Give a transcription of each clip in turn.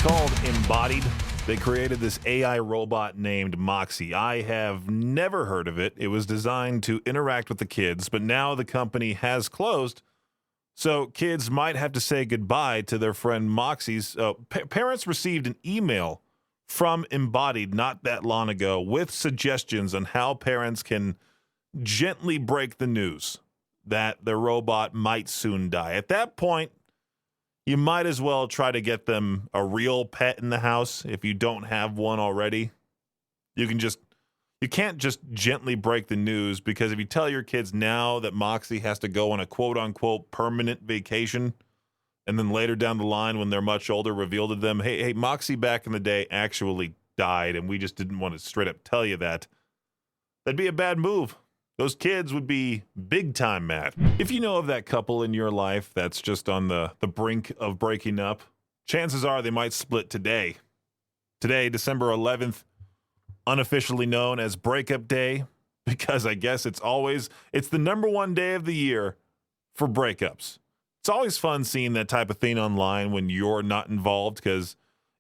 called Embodied. They created this AI robot named Moxie. I have never heard of it. It was designed to interact with the kids, but now the company has closed, so kids might have to say goodbye to their friend Moxie's. Parents received an email from Embodied not that long ago with suggestions on how parents can gently break the news that their robot might soon die. At that point, you might as well try to get them a real pet in the house if you don't have one already. You can't just gently break the news, because if you tell your kids now that Moxie has to go on a quote-unquote permanent vacation, and then later down the line when they're much older reveal to them, hey, Moxie back in the day actually died and we just didn't want to straight up tell you that, that'd be a bad move. Those kids would be big time mad. If you know of that couple in your life that's just on the brink of breaking up, chances are they might split today. Today, December 11th, unofficially known as Breakup Day, because I guess it's the number one day of the year for breakups. It's always fun seeing that type of thing online when you're not involved, because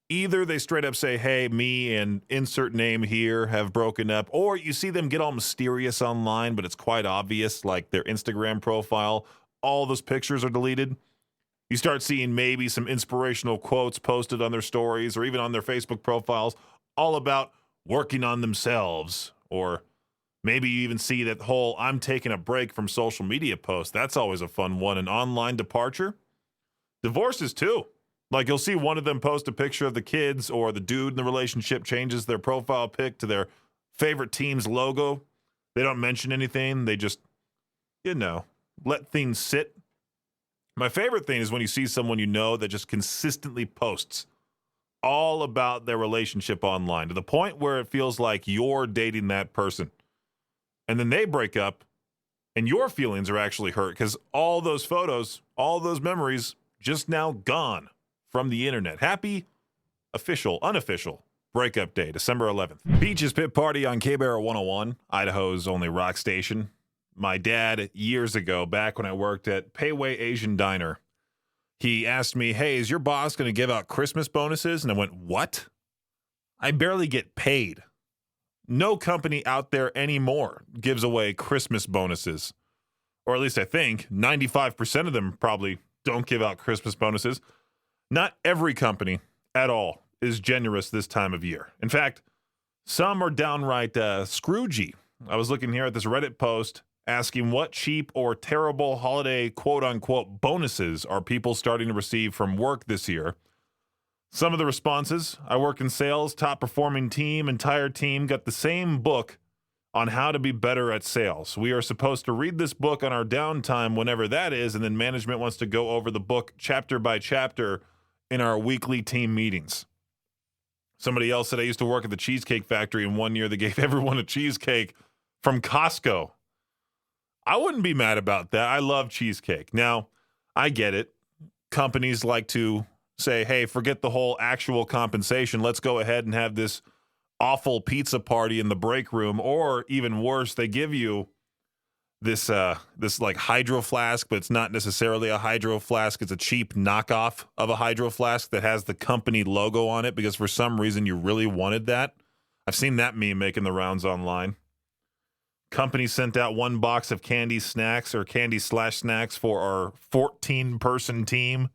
either they straight up say, hey, me and insert name here have broken up, or you see them get all mysterious online, but it's quite obvious, like their Instagram profile, all those pictures are deleted. You start seeing maybe some inspirational quotes posted on their stories or even on their Facebook profiles, all about working on themselves. Or maybe you even see that whole I'm taking a break from social media post. That's always a fun one, an online departure. Divorces too. Like, you'll see one of them post a picture of the kids, or the dude in the relationship changes their profile pic to their favorite team's logo. They don't mention anything. They just, let things sit. My favorite thing is when you see someone you know that just consistently posts all about their relationship online to the point where it feels like you're dating that person. And then they break up and your feelings are actually hurt because all those photos, all those memories just now gone from the internet. Happy, unofficial Breakup Day, December 11th. Peach's Pit Party on K-Bear 101, Idaho's only rock station. My dad, years ago, back when I worked at Payway Asian Diner, he asked me, hey, is your boss going to give out Christmas bonuses? And I went, what? I barely get paid. No company out there anymore gives away Christmas bonuses. Or at least I think 95% of them probably don't give out Christmas bonuses. Not every company at all is generous this time of year. In fact, some are downright Scroogey. I was looking here at this Reddit post asking what cheap or terrible holiday quote-unquote bonuses are people starting to receive from work this year. Some of the responses: I work in sales, top performing team, entire team got the same book on how to be better at sales. We are supposed to read this book on our downtime, whenever that is, and then management wants to go over the book chapter by chapter in our weekly team meetings. Somebody else said, I used to work at the Cheesecake Factory, and one year they gave everyone a cheesecake from Costco. I wouldn't be mad about that. I love cheesecake. Now, I get it. Companies like to say, hey, forget the whole actual compensation. Let's go ahead and have this awful pizza party in the break room. Or even worse, they give you this like hydro flask, but it's not necessarily a hydro flask. It's a cheap knockoff of a hydro flask that has the company logo on it because for some reason you really wanted that. I've seen that meme making the rounds online. Company sent out one box of candy snacks or candy/snacks for our 14-person team.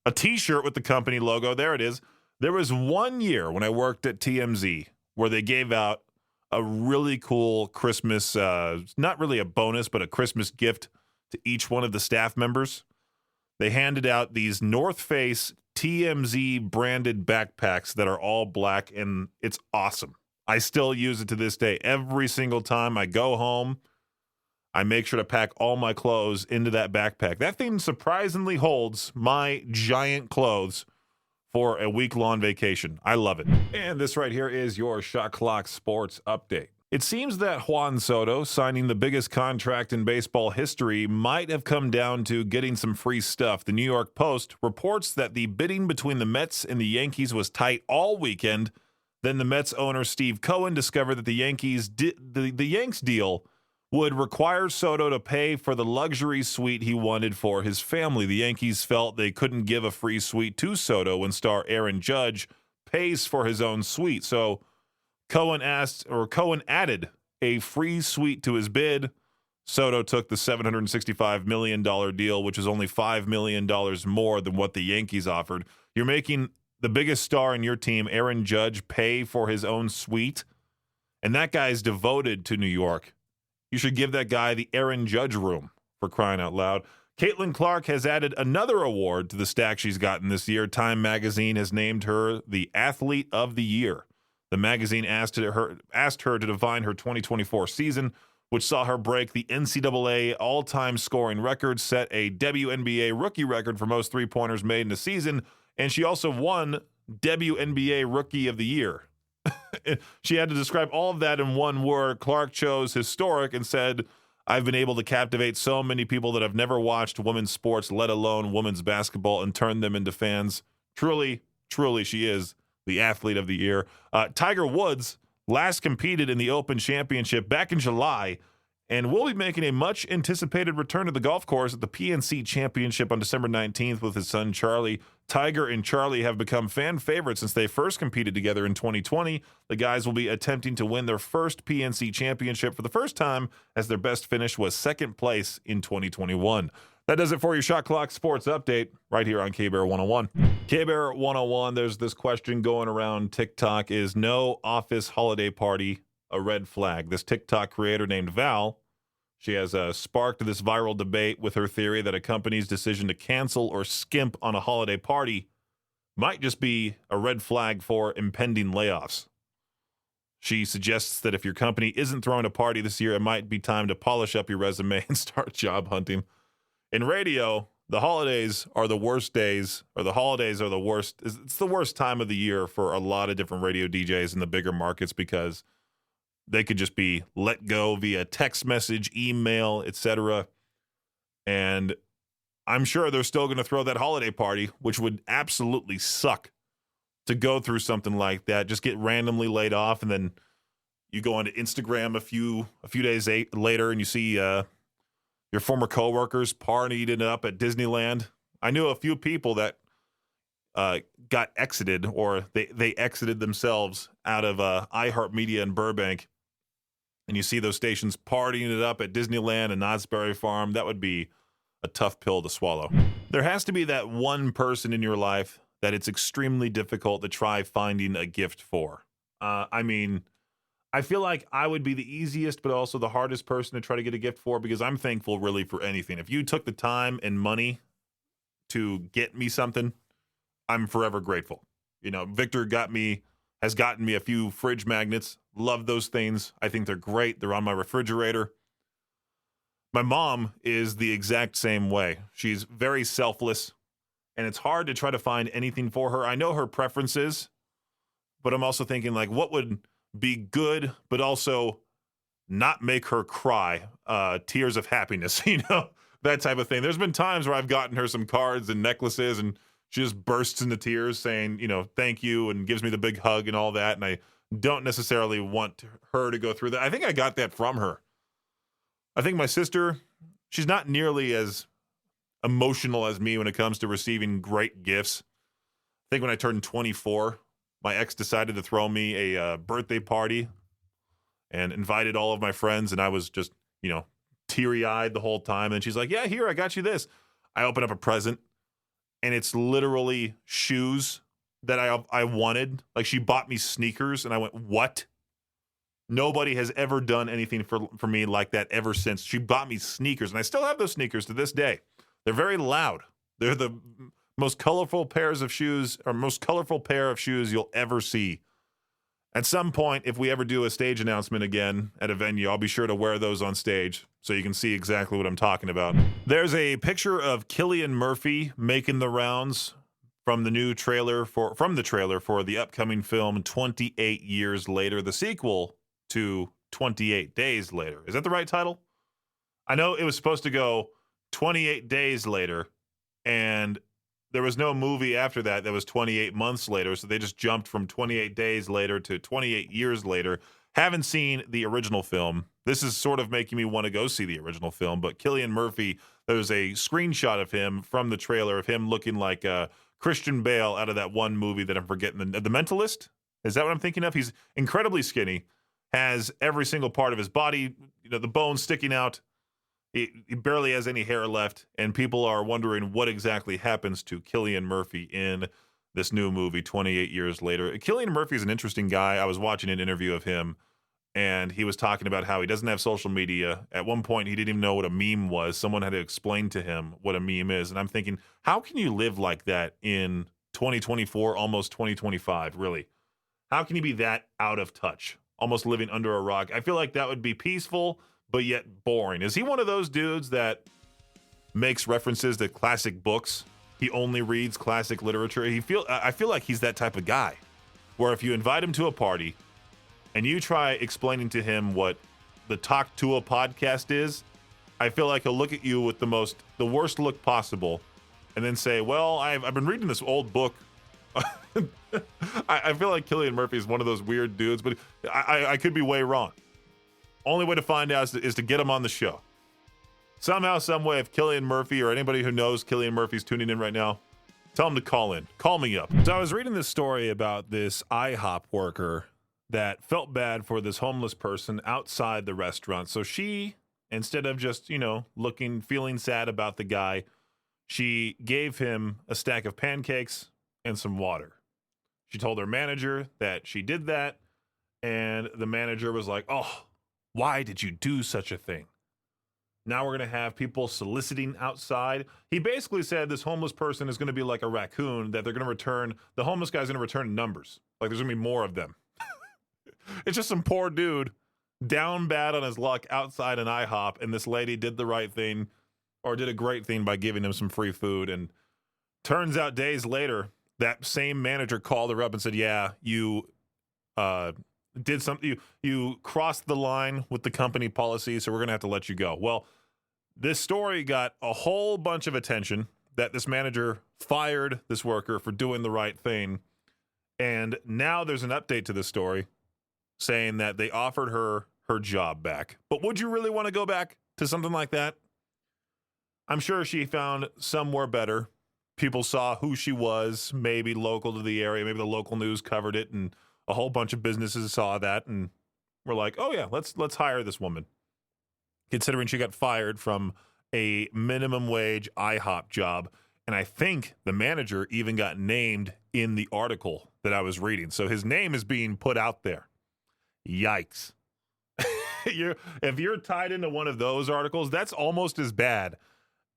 A t-shirt with the company logo. There it is. There was 1 year when I worked at TMZ where they gave out a really cool Christmas, not really a bonus, but a Christmas gift to each one of the staff members. They handed out these North Face TMZ branded backpacks that are all black, and it's awesome. I still use it to this day. Every single time I go home, I make sure to pack all my clothes into that backpack. That thing surprisingly holds my giant clothes for a week-long vacation. I love it. And this right here is your Shot Clock Sports Update. It seems that Juan Soto signing the biggest contract in baseball history might have come down to getting some free stuff. The New York Post reports that the bidding between the Mets and the Yankees was tight all weekend. Then the Mets owner Steve Cohen discovered that the Yanks deal would require Soto to pay for the luxury suite he wanted for his family. The Yankees felt they couldn't give a free suite to Soto when star Aaron Judge pays for his own suite. So Cohen added a free suite to his bid. Soto took the $765 million deal, which is only $5 million more than what the Yankees offered. You're making the biggest star in your team, Aaron Judge, pay for his own suite, and that guy's devoted to New York. You should give that guy the Aaron Judge room, for crying out loud. Caitlin Clark has added another award to the stack she's gotten this year. Time magazine has named her the Athlete of the Year. The magazine asked her to define her 2024 season, which saw her break the NCAA all-time scoring record, set a WNBA rookie record for most three-pointers made in a season, and she also won WNBA Rookie of the Year. She had to describe all of that in one word. Clark chose historic and said, "I've been able to captivate so many people that have never watched women's sports, let alone women's basketball, and turn them into fans." Truly, truly, she is the Athlete of the Year. Tiger Woods last competed in the Open Championship back in July and will be making a much-anticipated return to the golf course at the PNC Championship on December 19th with his son Charlie. Tiger and Charlie have become fan favorites since they first competed together in 2020. The guys will be attempting to win their first PNC Championship for the first time, as their best finish was second place in 2021. That does it for your Shot Clock Sports Update right here on K-Bear 101. K-Bear 101, there's this question going around TikTok: is no office holiday party a red flag? This TikTok creator named Val, she has sparked this viral debate with her theory that a company's decision to cancel or skimp on a holiday party might just be a red flag for impending layoffs. She suggests that if your company isn't throwing a party this year, it might be time to polish up your resume and start job hunting. In radio, the holidays are the worst days, or the holidays are the worst. It's the worst time of the year for a lot of different radio DJs in the bigger markets, because they could just be let go via text message, email, etc. And I'm sure they're still going to throw that holiday party, which would absolutely suck to go through something like that. Just get randomly laid off, and then you go onto Instagram a few days later, and you see your former coworkers partying it up at Disneyland. I knew a few people that got exited, or they exited themselves out of iHeartMedia in Burbank. And you see those stations partying it up at Disneyland and Knott's Berry Farm. That would be a tough pill to swallow. There has to be that one person in your life that it's extremely difficult to try finding a gift for. I mean, I feel like I would be the easiest, but also the hardest person to try to get a gift for, because I'm thankful really for anything. If you took the time and money to get me something, I'm forever grateful. You know, Victor has gotten me a few fridge magnets. Love those things. I think they're great. They're on my refrigerator. My mom is the exact same way. She's very selfless, and it's hard to try to find anything for her. I know her preferences, but I'm also thinking, like, what would be good, but also not make her cry, tears of happiness, that type of thing. There's been times where I've gotten her some cards and necklaces, and she just bursts into tears saying, thank you, and gives me the big hug and all that. And I don't necessarily want her to go through that. I think I got that from her. I think my sister, she's not nearly as emotional as me when it comes to receiving great gifts. I think when I turned 24, my ex decided to throw me a birthday party and invited all of my friends, and I was just, teary-eyed the whole time. And she's like, "Yeah, here, I got you this." I open up a present, and it's literally shoes that I wanted. Like, she bought me sneakers, and I went, "What?" Nobody has ever done anything for me like that ever since. She bought me sneakers, and I still have those sneakers to this day. They're very loud. They're the most colorful pair of shoes you'll ever see. At some point, if we ever do a stage announcement again at a venue, I'll be sure to wear those on stage so you can see exactly what I'm talking about. There's a picture of Cilian Murphy making the rounds from the trailer for the upcoming film 28 Years Later, the sequel to 28 Days Later. Is that the right title? I know it was supposed to go 28 Days Later, and there was no movie after that was 28 months later, so they just jumped from 28 days later to 28 years later. Haven't seen the original film, This is sort of making me want to go see the original film, but Cilian Murphy, there's a screenshot of him from the trailer of him looking like Christian Bale out of that one movie that I'm forgetting, The Mentalist? Is that what I'm thinking of? He's incredibly skinny, has every single part of his body, the bones sticking out. He barely has any hair left, and people are wondering what exactly happens to Cilian Murphy in this new movie 28 years later. Cilian Murphy is an interesting guy. I was watching an interview of him, and he was talking about how he doesn't have social media. At one point, he didn't even know what a meme was. Someone had to explain to him what a meme is, and I'm thinking, how can you live like that in 2024, almost 2025, really? How can you be that out of touch, almost living under a rock? I feel like that would be peaceful, but yet boring. Is he one of those dudes that makes references to classic books? He only reads classic literature. I feel like he's that type of guy, where if you invite him to a party and you try explaining to him what the Talk to a podcast is, I feel like he'll look at you with the worst look possible, and then say, "Well, I've been reading this old book." I feel like Cilian Murphy is one of those weird dudes, but I could be way wrong. Only way to find out is to get him on the show. Somehow, some way, if Cilian Murphy or anybody who knows Cilian Murphy's tuning in right now, tell him to call in. Call me up. So I was reading this story about this IHOP worker that felt bad for this homeless person outside the restaurant. So she, instead of just, feeling sad about the guy, she gave him a stack of pancakes and some water. She told her manager that she did that, and the manager was like, "Oh, why did you do such a thing?" Now we're going to have people soliciting outside. He basically said this homeless person is going to be like a raccoon, that they're going to return, the homeless guy's going to return numbers. Like there's going to be more of them. It's just some poor dude down bad on his luck outside an IHOP, and this lady did the right thing, or did a great thing by giving him some free food. And turns out days later, that same manager called her up and said, "Yeah, you did something, you crossed the line with the company policy, so we're going to have to let you go." Well, this story got a whole bunch of attention, that this manager fired this worker for doing the right thing. And now there's an update to this story saying that they offered her job back. But would you really want to go back to something like that? I'm sure she found somewhere better. People saw who she was, maybe local to the area, maybe the local news covered it, and a whole bunch of businesses saw that and were like, "Oh yeah, let's hire this woman." Considering she got fired from a minimum wage IHOP job, and I think the manager even got named in the article that I was reading. So his name is being put out there. Yikes. If you're tied into one of those articles, that's almost as bad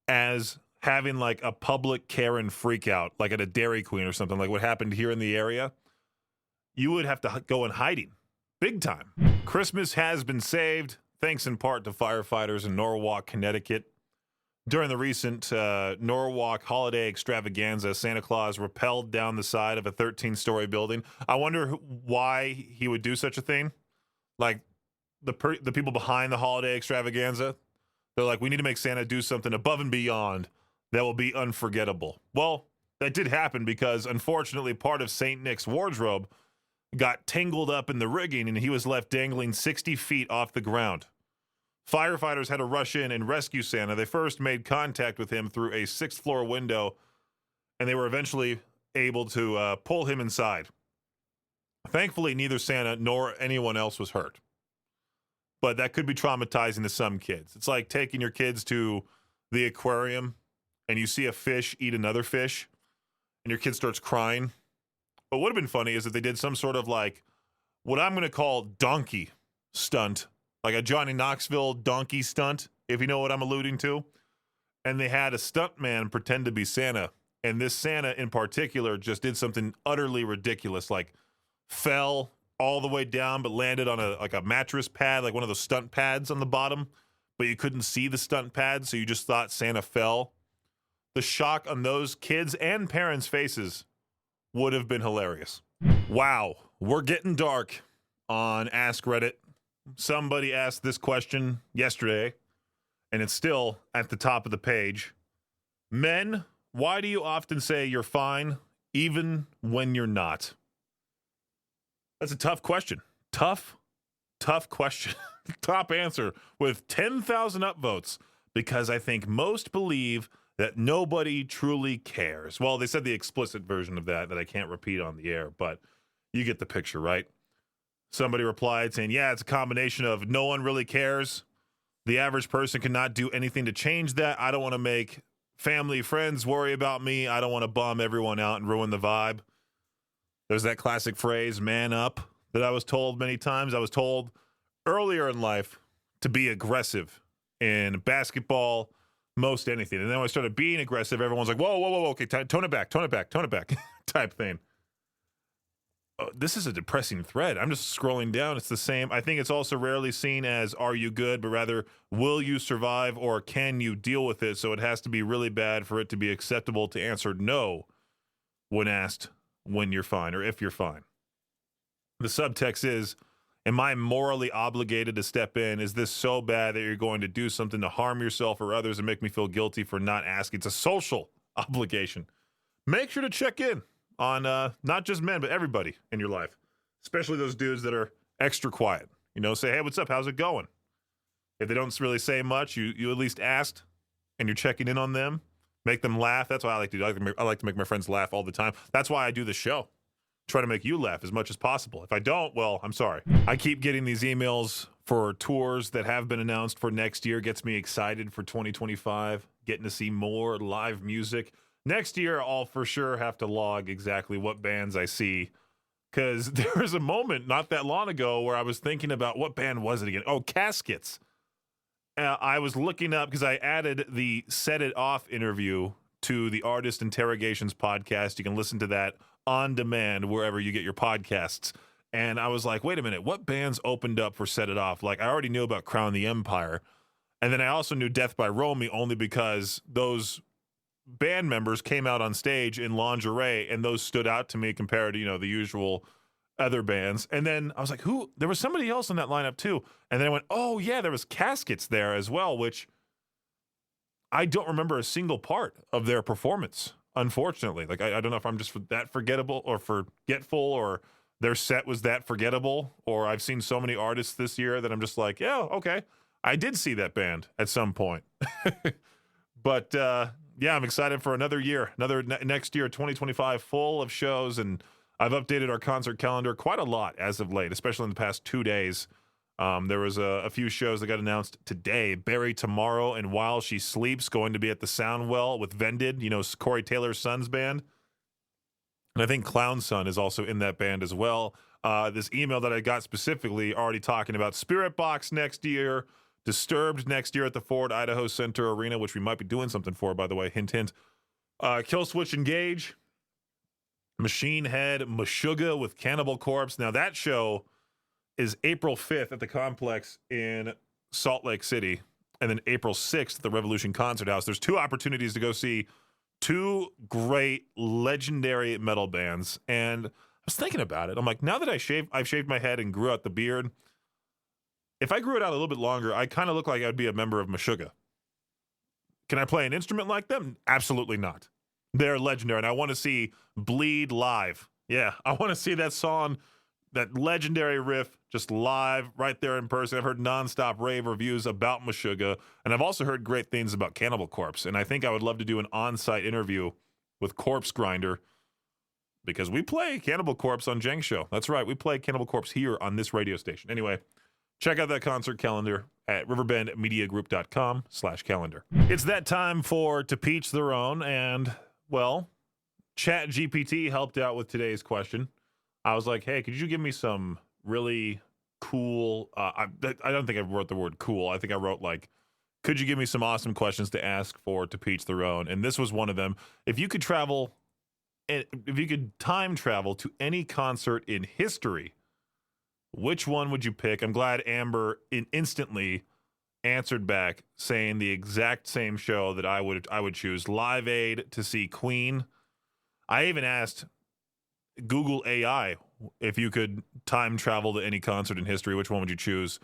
as having like a public Karen freakout, like at a Dairy Queen or something, like what happened here in the area. You would have to go in hiding. Big time. Christmas has been saved, thanks in part to firefighters in Norwalk, Connecticut. During the recent Norwalk holiday extravaganza, Santa Claus rappelled down the side of a 13-story building. I wonder why he would do such a thing. Like, the people behind the holiday extravaganza, they're like, "We need to make Santa do something above and beyond that will be unforgettable." Well, that did happen because, unfortunately, part of St. Nick's wardrobe got tangled up in the rigging, and he was left dangling 60 feet off the ground. Firefighters had to rush in and rescue Santa. They first made contact with him through a 6th-floor window, and they were eventually able to pull him inside. Thankfully, neither Santa nor anyone else was hurt. But that could be traumatizing to some kids. It's like taking your kids to the aquarium, and you see a fish eat another fish, and your kid starts crying. What would have been funny is if they did some sort of like what I'm going to call donkey stunt, like a Johnny Knoxville donkey stunt, if you know what I'm alluding to. And they had a stuntman pretend to be Santa. And this Santa in particular just did something utterly ridiculous, like fell all the way down but landed on a mattress pad, like one of those stunt pads on the bottom, but you couldn't see the stunt pad, so you just thought Santa fell. The shock on those kids' and parents' faces would have been hilarious. Wow, we're getting dark on Ask Reddit. Somebody asked this question yesterday, and it's still at the top of the page. Men, why do you often say you're fine even when you're not? That's a tough question. Tough tough question, top answer with 10,000 upvotes because I think most believe that nobody truly cares. Well, they said the explicit version of that I can't repeat on the air, but you get the picture, right? Somebody replied saying, yeah, it's a combination of no one really cares. The average person cannot do anything to change that. I don't want to make family, friends worry about me. I don't want to bum everyone out and ruin the vibe. There's that classic phrase, man up, that I was told many times. I was told earlier in life to be aggressive in basketball, most anything. And then when I started being aggressive, everyone's like, whoa, okay, tone it back, type thing. This is a depressing thread. I'm just scrolling down. It's the same. I think it's also rarely seen as are you good, but rather will you survive or can you deal with it? So it has to be really bad for it to be acceptable to answer no when asked when you're fine or if you're fine. The subtext is, am I morally obligated to step in? Is this so bad that you're going to do something to harm yourself or others and make me feel guilty for not asking? It's a social obligation. Make sure to check in on not just men, but everybody in your life, especially those dudes that are extra quiet. You know, say, hey, what's up? How's it going? If they don't really say much, you at least asked and you're checking in on them. Make them laugh. That's what I like to do. I like to make my friends laugh all the time. That's why I do the show. Try to make you laugh as much as possible. If I don't, well, I'm sorry. I keep getting these emails for tours that have been announced for next year. Gets me excited for 2025, getting to see more live music. Next year, I'll for sure have to log exactly what bands I see, because there was a moment not that long ago where I was thinking about what band was it again? Oh, Caskets. I was looking up because I added the Set It Off interview to the Artist Interrogations podcast. You can listen to that on demand wherever you get your podcasts. And I was like, wait a minute, what bands opened up for Set It Off? Like, I already knew about Crown the Empire. And then I also knew Death by Romy only because those band members came out on stage in lingerie, and those stood out to me compared to, you know, the usual other bands. And then I was like, who? There was somebody else in that lineup too. And then I went, oh yeah, there was Caskets there as well, which I don't remember a single part of their performance, unfortunately. Like, I don't know if I'm just that forgettable or forgetful, or their set was that forgettable, or I've seen so many artists this year that I'm just like, yeah, okay. I did see that band at some point. But yeah, I'm excited for another year, next year, 2025, full of shows. And I've updated our concert calendar quite a lot as of late, especially in the past 2 days. There was a few shows that got announced today. Barry Tomorrow and While She Sleeps going to be at the Soundwell with Vended, you know, Corey Taylor's son's band. And I think Clown Son is also in that band as well. This email that I got specifically already talking about Spirit Box next year, Disturbed next year at the Ford Idaho Center Arena, which we might be doing something for, by the way, hint, hint. Killswitch Engage, Machine Head, Meshuggah with Cannibal Corpse. Now that show is April 5th at the Complex in Salt Lake City, and then April 6th at the Revolution Concert House. There's two opportunities to go see two great, legendary metal bands. And I was thinking about it. I'm like, now that I've shaved my head and grew out the beard, if I grew it out a little bit longer, I kind of look like I'd be a member of Meshuggah. Can I play an instrument like them? Absolutely not. They're legendary, and I want to see Bleed live. Yeah, I want to see that song, that legendary riff, just live right there in person. I've heard nonstop rave reviews about Meshuggah, and I've also heard great things about Cannibal Corpse, and I think I would love to do an on-site interview with Corpse Grinder, because we play Cannibal Corpse on Jeng's show. That's right, we play Cannibal Corpse here on this radio station. Anyway, check out that concert calendar at riverbendmediagroup.com/calendar. It's that time for To Peach Their Own, and, well, ChatGPT helped out with today's question. I was like, hey, could you give me some really cool, I don't think I wrote the word cool. I think I wrote, like, could you give me some awesome questions to ask for To Peach Their Own? And this was one of them. If you could time travel to any concert in history, which one would you pick? I'm glad Amber instantly answered back saying the exact same show that I would choose. Live Aid to see Queen. I even asked Google AI if you could time travel to any concert in history, which one would you choose?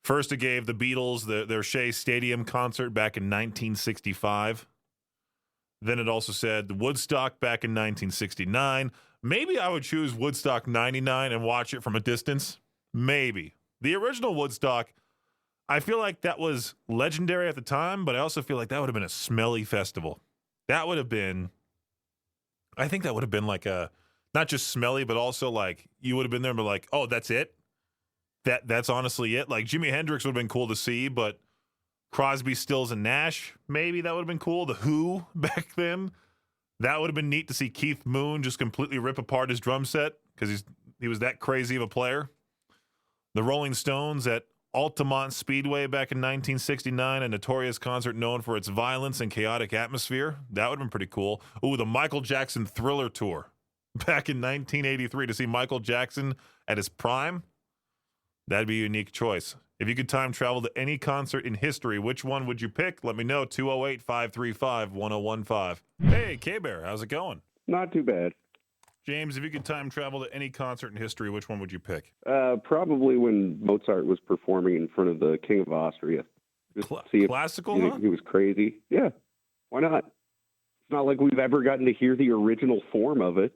First, it gave the Beatles their Shea Stadium concert back in 1965. Then it also said Woodstock back in 1969. Maybe I would choose Woodstock 99 and watch it from a distance. Maybe. The original Woodstock, I feel like that was legendary at the time, but I also feel like that would have been a smelly festival. That would have been, I think that would have been like a, not just smelly, but also like you would have been there and be like, oh, that's it? That's honestly it? Like Jimi Hendrix would have been cool to see, but Crosby, Stills, and Nash, maybe that would have been cool. The Who back then, that would have been neat to see Keith Moon just completely rip apart his drum set because he was that crazy of a player. The Rolling Stones at Altamont Speedway back in 1969, a notorious concert known for its violence and chaotic atmosphere. That would have been pretty cool. Ooh, the Michael Jackson Thriller Tour back in 1983 to see Michael Jackson at his prime. That'd be a unique choice. If you could time travel to any concert in history, which one would you pick? Let me know, 208-535-1015. Hey, K-Bear, how's it going? Not too bad. James, if you could time travel to any concert in history, which one would you pick? Probably when Mozart was performing in front of the King of Austria. Just see if, classical, huh? He was crazy. Yeah, why not? It's not like we've ever gotten to hear the original form of it.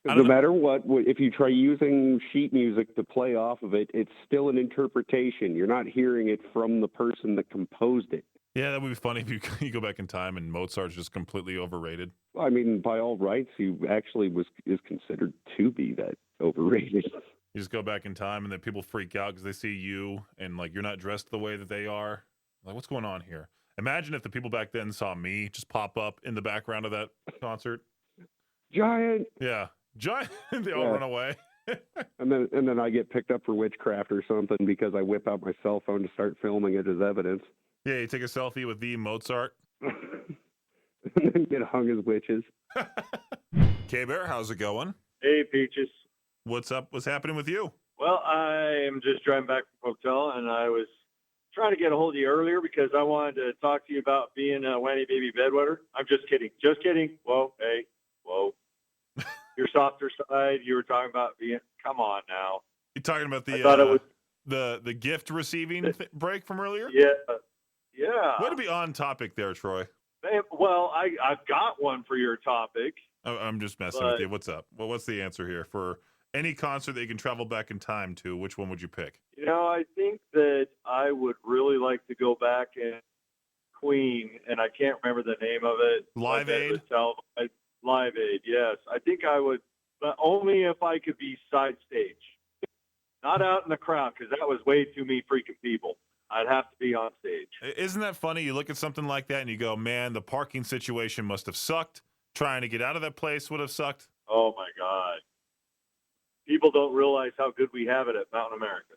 No matter what, if you try using sheet music to play off of it, it's still an interpretation. You're not hearing it from the person that composed it. Yeah, that would be funny if you go back in time and Mozart's just completely overrated. I mean, by all rights, he actually is considered to be that overrated. You just go back in time and then people freak out because they see you and like you're not dressed the way that they are. Like, what's going on here? Imagine if the people back then saw me just pop up in the background of that concert. Giant. Yeah. Giant. They all run away. and then I get picked up for witchcraft or something because I whip out my cell phone to start filming it as evidence. Yeah, you take a selfie with the Mozart. And then get hung as witches. K-Bear, how's it going? Hey, Peaches. What's up? What's happening with you? Well, I am just driving back from hotel, and I was trying to get a hold of you earlier because I wanted to talk to you about being a whiny baby bedwetter. I'm just kidding. Just kidding. Whoa, hey, whoa. Your softer side, you were talking about being, come on now. You talking about the gift receiving break from earlier? Yeah. Yeah. Way to be on topic there, Troy. Well, I've got one for your topic. I'm just messing with you. What's up? Well, what's the answer here? For any concert that you can travel back in time to, which one would you pick? You know, I think that I would really like to go back and Queen, and I can't remember the name of it. Live Aid? Live Aid, yes. I think I would, but only if I could be side stage. Not out in the crowd, because that was way too many freaking people. I'd have to be on stage. Isn't that funny? You look at something like that and you go, man, the parking situation must have sucked. Trying to get out of that place would have sucked. Oh, my God. People don't realize how good we have it at Mountain America.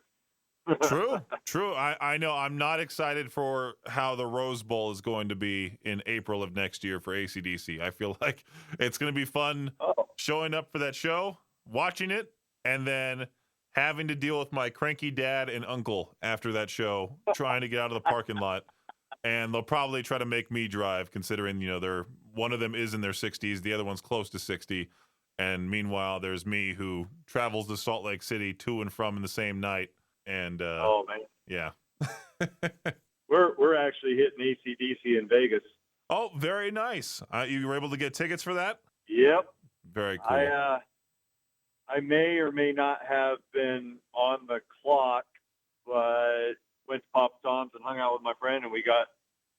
True. I know. I'm not excited for how the Rose Bowl is going to be in April of next year for AC/DC. I feel like it's going to be fun showing up for that show, watching it, and then having to deal with my cranky dad and uncle after that show, trying to get out of the parking lot. And they'll probably try to make me drive, considering, one of them is in their 60s, the other one's close to 60. And meanwhile, there's me who travels to Salt Lake City to and from in the same night. And oh man, yeah, we're actually hitting AC/DC in Vegas. Oh, very nice. You were able to get tickets for that? Yep. Very cool. I may or may not have been on the clock, but went to Papa Tom's and hung out with my friend, and we got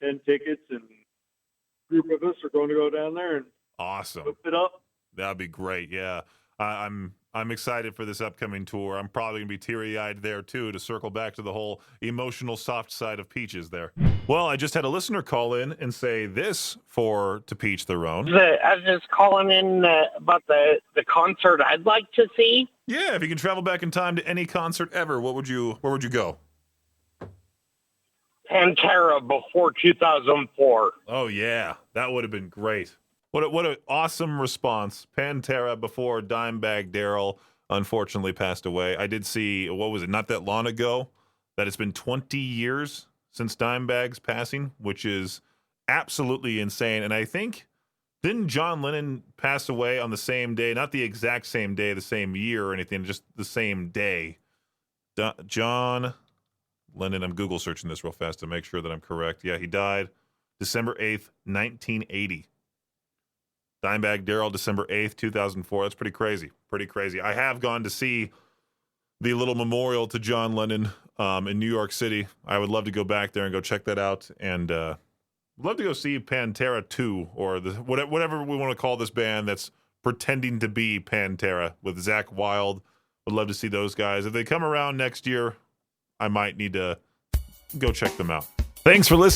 10 tickets, and a group of us are going to go down there and awesome. Whip it up. That'd be great. Yeah, I'm excited for this upcoming tour. I'm probably gonna be teary-eyed there too, to circle back to the whole emotional soft side of Peaches there. Well, I just had a listener call in and say this to Peach their own. I was just calling in about the concert I'd like to see. Yeah, if you can travel back in time to any concert ever, where would you go? Pantera before 2004. Oh yeah, that would have been great. What an awesome response. Pantera before Dimebag Darrell unfortunately passed away. I did see, what was it, not that long ago, that it's been 20 years since Dimebag's passing, which is absolutely insane. And I think, didn't John Lennon pass away on the same day? Not the exact same day, the same year or anything, just the same day. John Lennon, I'm Google searching this real fast to make sure that I'm correct. Yeah, he died December 8th, 1980. Dimebag Darrell, December 8th, 2004. That's pretty crazy. Pretty crazy. I have gone to see the little memorial to John Lennon in New York City. I would love to go back there and go check that out, and love to go see Pantera 2, or whatever we want to call this band that's pretending to be Pantera with Zach Wilde. Would love to see those guys. If they come around next year, I might need to go check them out. Thanks for listening.